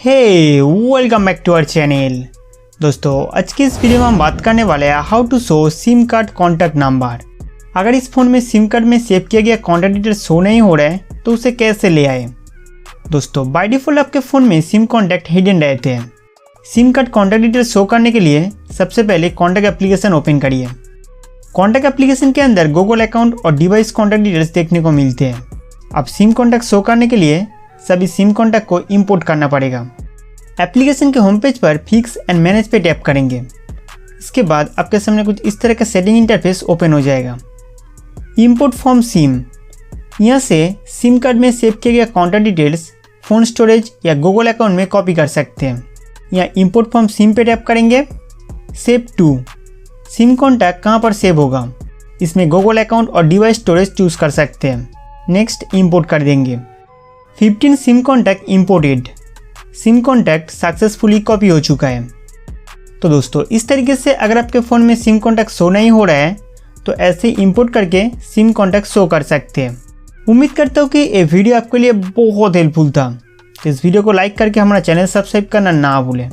Hey welcome back to our channel. दोस्तों आज की इस वीडियो में हम बात करने वाले हैं how to show SIM card contact number. अगर इस फ़ोन में सिम कार्ड में सेव किया गया कॉन्टैक्ट डिटेल शो नहीं हो रहा है तो उसे कैसे ले आए। दोस्तों बाय डिफ़ॉल्ट आपके फ़ोन में सिम कॉन्टैक्ट हिडन रहते हैं। SIM card contact detail show करने के लिए सबसे पहले कॉन्टैक्ट एप्लीकेशन ओपन करिए। कॉन्टैक्ट एप्लीकेशन के अंदर गूगल अकाउंट और डिवाइस कॉन्टैक्ट डिटेल्स देखने को मिलते हैं। अब सिम कॉन्टैक्ट शो करने के लिए सभी सिम कॉन्टैक्ट को इंपोर्ट करना पड़ेगा। एप्लीकेशन के होम पेज पर फिक्स एंड मैनेज पे टैप करेंगे। इसके बाद आपके सामने कुछ इस तरह का सेटिंग इंटरफेस ओपन हो जाएगा। इंपोर्ट फ्रॉम सिम, यहाँ से सिम कार्ड में सेव किया गया कॉन्टैक्ट डिटेल्स फ़ोन स्टोरेज या गूगल अकाउंट में कॉपी कर सकते हैं। यहाँ इंपोर्ट फ्रॉम सिम पे टैप करेंगे। सेव टू, सिम कॉन्टैक्ट कहाँ पर सेव होगा, इसमें गूगल अकाउंट और डिवाइस स्टोरेज चूज़ कर सकते हैं। नेक्स्ट इंपोर्ट कर देंगे। 15 SIM contact imported, SIM contact successfully copy हो चुका है। तो दोस्तों इस तरीके से अगर आपके फ़ोन में सिम कॉन्टैक्ट शो नहीं हो रहा है तो ऐसे इंपोर्ट करके सिम कॉन्टैक्ट शो कर सकते हैं। उम्मीद करता हूँ कि ये वीडियो आपके लिए बहुत हेल्पफुल था। तो इस वीडियो को लाइक करके हमारा चैनल सब्सक्राइब करना ना भूलें।